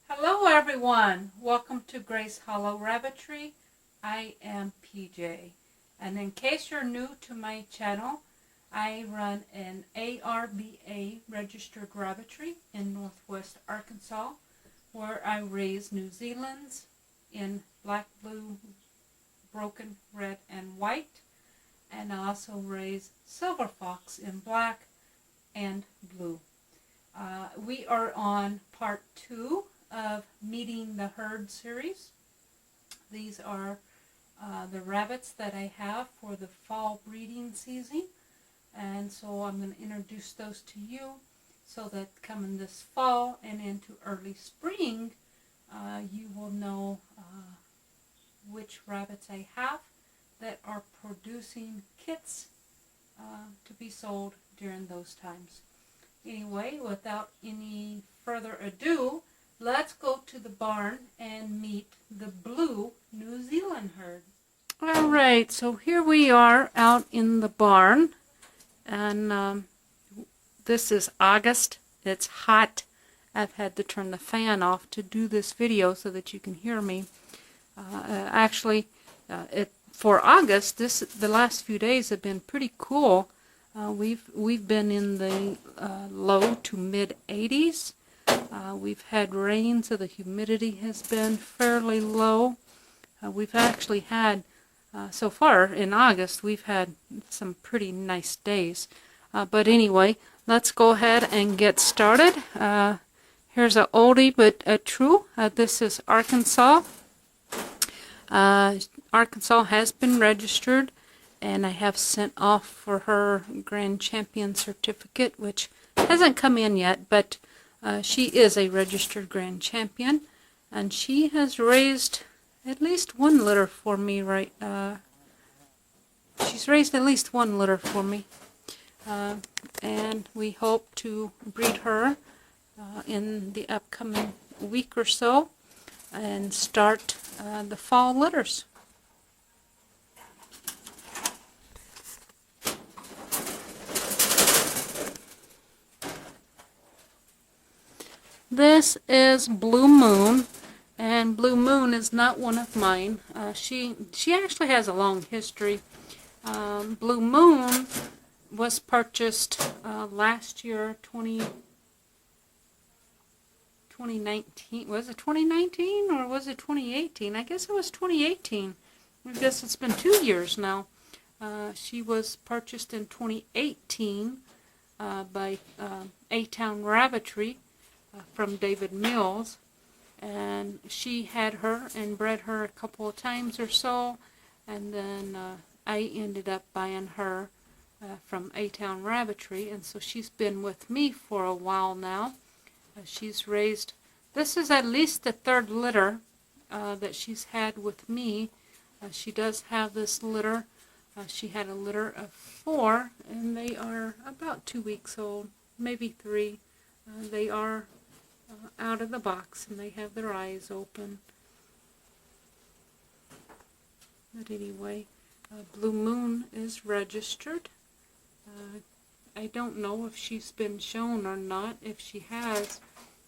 Hello everyone, welcome to Grace Hollow Rabbitry. I am PJ, and in case you're new to my channel, I run an ARBA registered rabbitry in northwest Arkansas, where I raise New Zealand's in black, blue, broken, red, and white, and I also raise silver fox in black and blue. We are on part 2 of Meeting the Herd series. These are the rabbits that I have for the fall breeding season, and so I'm going to introduce those to you so that coming this fall and into early spring you will know which rabbits I have that are producing kits to be sold during those times. Anyway, without any further ado, let's go to the barn and meet the blue New Zealand herd. Alright, so here we are out in the barn, and this is August. It's hot. I've had to turn the fan off to do this video so that you can hear me. For August, the last few days have been pretty cool. We've been in the low to mid 80s. We've had rain, so the humidity has been fairly low. We've actually had, so far in August, we've had some pretty nice days. But anyway, let's go ahead and get started. Here's an oldie but a true. This is Arkansas. Arkansas has been registered, and I have sent off for her Grand Champion certificate, which hasn't come in yet, but she is a registered Grand Champion, and she has raised at least one litter for me, right? She's raised at least one litter for me, and we hope to breed her in the upcoming week or so and start the fall litters. This is Blue Moon, and Blue Moon is not one of mine. She actually has a long history. Blue Moon was purchased last year, 2019. Was it 2019 or was it 2018? I guess it was 2018. I guess it's been 2 years now. She was purchased in 2018 by A-Town Rabbitry from David Mills, and she had her and bred her a couple of times or so, and then I ended up buying her from A-Town Rabbitry, and so she's been with me for a while now. She's raised, this is at least the third litter that she's had with me. She does have this litter. She had a litter of 4, and they are about 2 weeks old, maybe 3. They are out of the box, and they have their eyes open. But anyway, Blue Moon is registered. I don't know if she's been shown or not. If she has,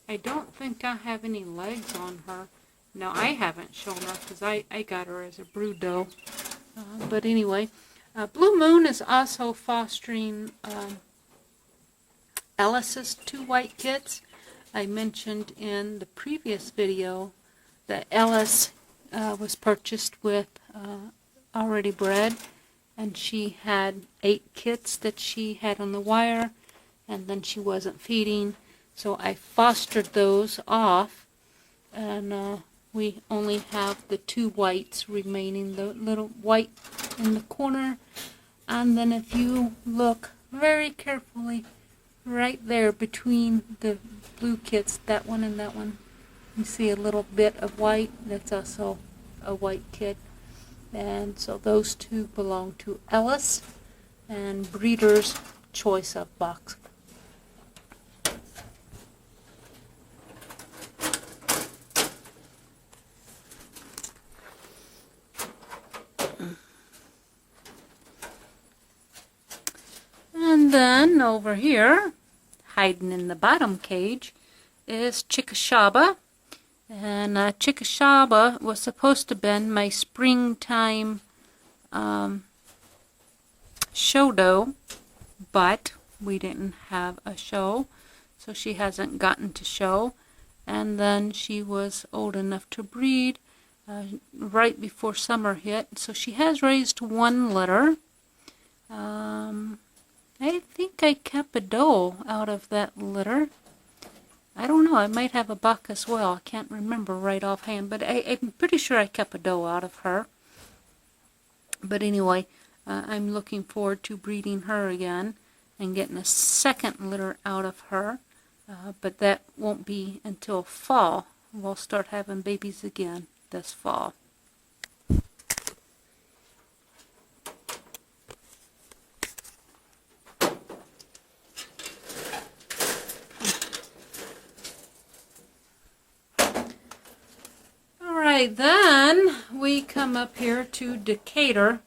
I don't think I have any legs on her. Now, I haven't shown her because I got her as a brood doe. But anyway, Blue Moon is also fostering Ellis's 2 white kits. I mentioned in the previous video that Ellis was purchased with already bred, and she had 8 kits that she had on the wire, and then she wasn't feeding, so I fostered those off, and we only have the 2 whites remaining, the little white in the corner. And then if you look very carefully right there between the blue kits, that one and that one, you see a little bit of white. That's also a white kit. And so those 2 belong to Ellis and breeder's choice of box. And then over here, hiding in the bottom cage, is Chickashaba. And Chickashaba was supposed to have been my springtime show doe, but we didn't have a show, so she hasn't gotten to show. And then she was old enough to breed right before summer hit, so she has raised one litter. I think I kept a doe out of that litter. I don't know, I might have a buck as well. I can't remember right offhand, but I'm pretty sure I kept a doe out of her. But anyway, I'm looking forward to breeding her again and getting a second litter out of her. But that won't be until fall. We'll start having babies again this fall. Then we come up here to Decatur.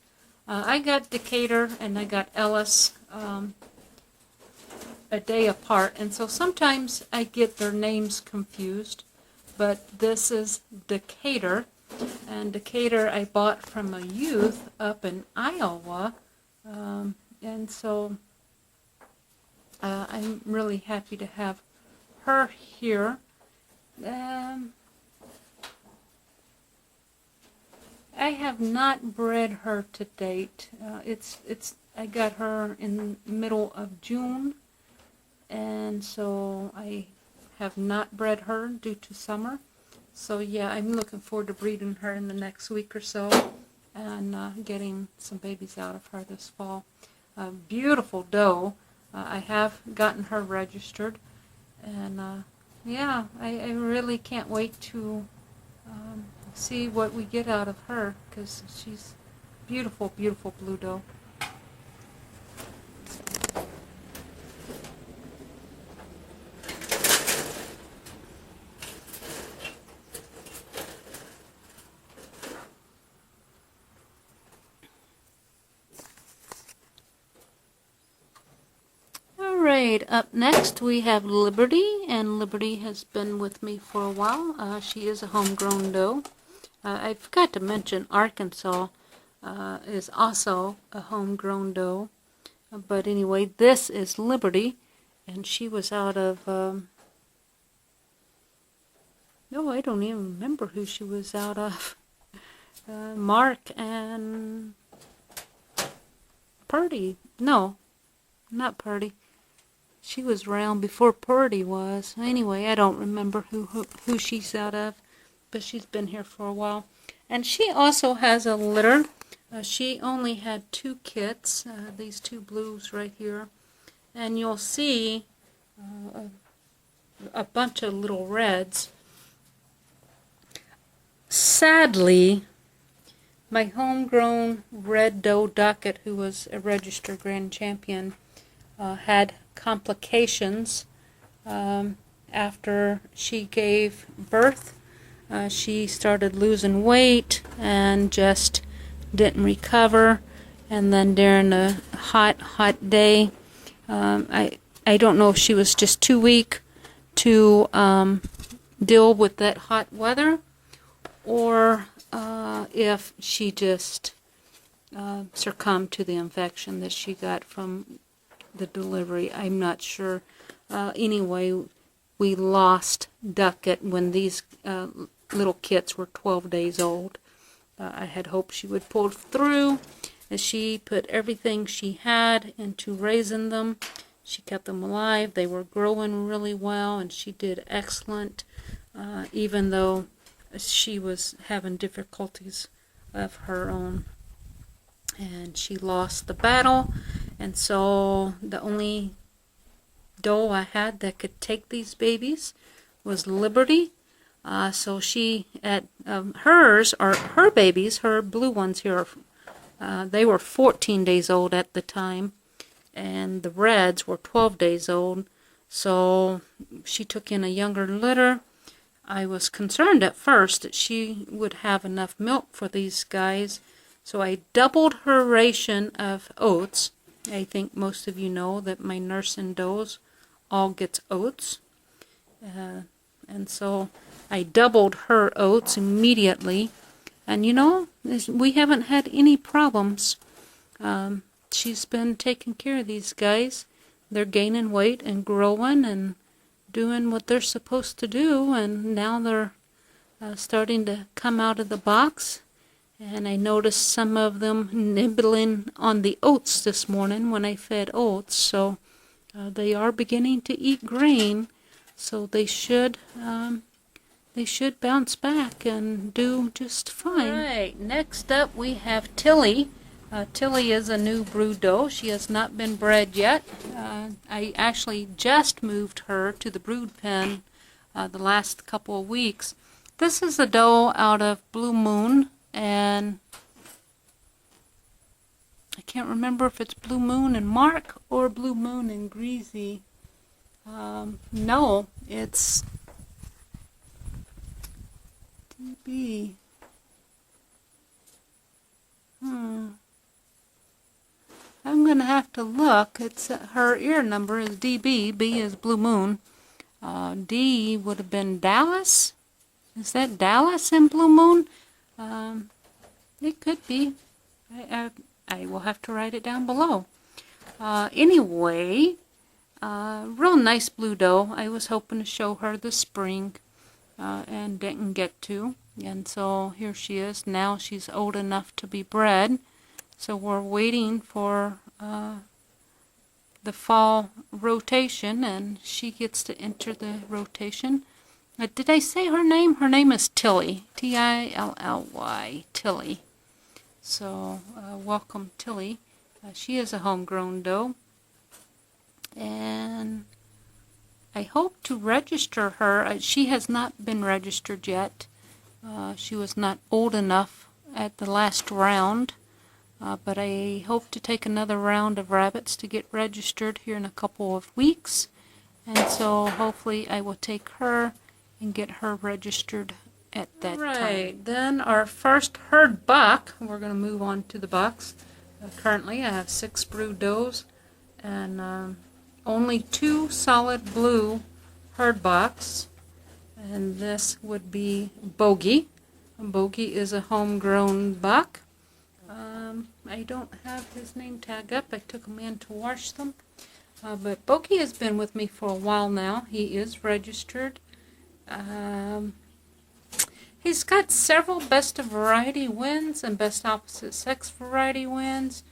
I got Decatur and I got Ellis a day apart, and so sometimes I get their names confused, but this is Decatur, and Decatur I bought from a youth up in Iowa, and so I'm really happy to have her here. I have not bred her to date. I got her in the middle of June, and so I have not bred her due to summer. So yeah, I'm looking forward to breeding her in the next week or so and getting some babies out of her this fall. A beautiful doe. I have gotten her registered, and yeah, I really can't wait to see what we get out of her, because she's beautiful, beautiful blue doe. Alright, up next we have Liberty, and Liberty has been with me for a while. She is a homegrown doe. I forgot to mention Arkansas is also a homegrown doe. But anyway, this is Liberty, and she was out of, no, I don't even remember who she was out of. Mark and Purdy. No, not Purdy. She was around before Purdy was. Anyway, I don't remember who she's out of, but she's been here for a while. And she also has a litter. She only had 2 kits, these 2 blues right here. And you'll see a bunch of little reds. Sadly, my homegrown red doe Ducket, who was a registered grand champion, had complications after she gave birth. She started losing weight and just didn't recover. And then during a hot day, I don't know if she was just too weak to deal with that hot weather, or if she just succumbed to the infection that she got from the delivery. I'm not sure. Anyway, we lost Ducket when these little kits were 12 days old. I had hoped she would pull through, and she put everything she had into raising them. She kept them alive. They were growing really well, and she did excellent, even though she was having difficulties of her own. And she lost the battle, and so the only doe I had that could take these babies was Liberty. So she, at hers, or her babies, her blue ones here, they were 14 days old at the time, and the reds were 12 days old. So she took in a younger litter. I was concerned at first that she would have enough milk for these guys, so I doubled her ration of oats. I think most of you know that my nursing does all gets oats. And so I doubled her oats immediately. And you know, we haven't had any problems. She's been taking care of these guys. They're gaining weight and growing and doing what they're supposed to do. And now they're starting to come out of the box. And I noticed some of them nibbling on the oats this morning when I fed oats. So they are beginning to eat grain. So they should bounce back and do just fine. All right, next up we have Tilly. Tilly is a new brood doe. She has not been bred yet. I actually just moved her to the brood pen the last couple of weeks. This is a doe out of Blue Moon, and I can't remember if it's Blue Moon and Mark or Blue Moon and Greasy. No, it's DB. I'm going to have to look. It's her ear number is DB. B is Blue Moon. D would have been Dallas. Is that Dallas in Blue Moon? It could be. I will have to write it down below. Anyway, real nice blue doe. I was hoping to show her this spring and didn't get to. And so here she is. Now she's old enough to be bred. So we're waiting for the fall rotation, and she gets to enter the rotation. Did I say her name? Her name is Tilly. Tilly. Tilly. So welcome, Tilly. She is a homegrown doe. And I hope to register her. She has not been registered yet. She was not old enough at the last round. But I hope to take another round of rabbits to get registered here in a couple of weeks. And so hopefully I will take her and get her registered at that time. Then our first herd buck, we're going to move on to the bucks. Currently I have 6 brood does and only 2 solid blue herd bucks. And this would be Bogey. Bogey is a homegrown buck. I don't have his name tag up. I took him in to wash them. But Bogey has been with me for a while now. He is registered. He's got several best of variety wins and best opposite sex variety wins.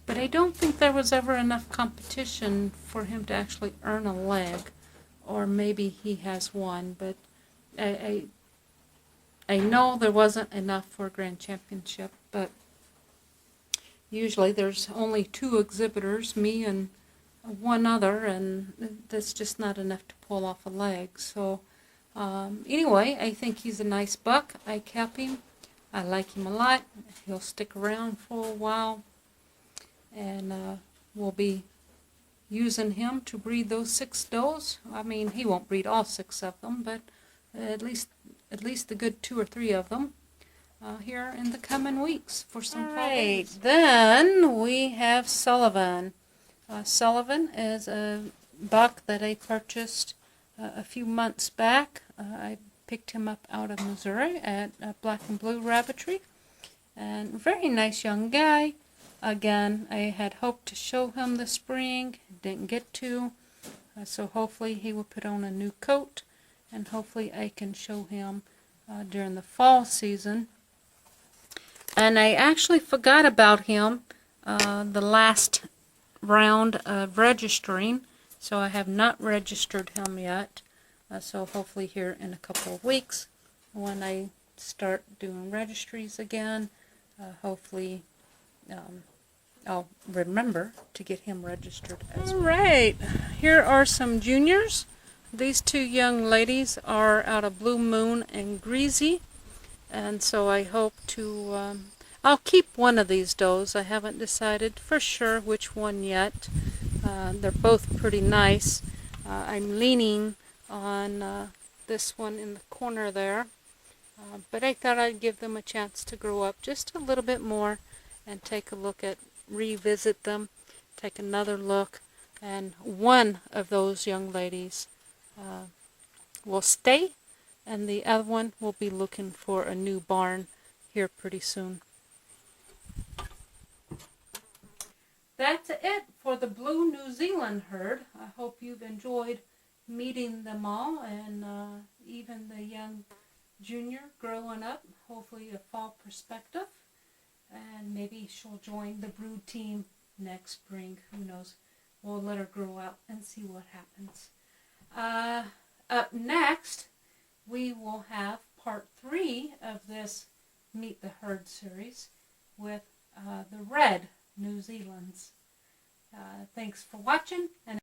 But I don't think there was ever enough competition for him to actually earn a leg. Or maybe he has one. But I know there wasn't enough for a grand championship. But usually there's only 2 exhibitors, me and one other, and that's just not enough to pull off a leg. So anyway, I think he's a nice buck. I cap him. I like him a lot. He'll stick around for a while, and we'll be using him to breed those 6 does. I mean, he won't breed all 6 of them, but at least a good 2 or 3 of them. Here in the coming weeks for some problems. Then we have Sullivan. Sullivan is a buck that I purchased a few months back. I picked him up out of Missouri at Black and Blue Rabbitry. And very nice young guy. Again, I had hoped to show him this spring. Didn't get to. So hopefully he will put on a new coat. And hopefully I can show him during the fall season. And I actually forgot about him the last round of registering, so I have not registered him yet. So hopefully here in a couple of weeks, when I start doing registries again, hopefully I'll remember to get him registered as well. Alright, here are some juniors. These 2 young ladies are out of Blue Moon and Greasy. And so I hope to, I'll keep one of these does. I haven't decided for sure which one yet. They're both pretty nice. I'm leaning on this one in the corner there. But I thought I'd give them a chance to grow up just a little bit more and take a look at, revisit them, take another look. And one of those young ladies will stay. and the other one will be looking for a new barn here pretty soon. That's it for the blue New Zealand herd. I hope you've enjoyed meeting them all, and even the young junior growing up, hopefully a fall perspective, and maybe she'll join the brood team next spring. Who knows? We'll let her grow out and see what happens. Up next, we will have part 3 of this Meet the Herd series with the red New Zealand's. Thanks for watching, and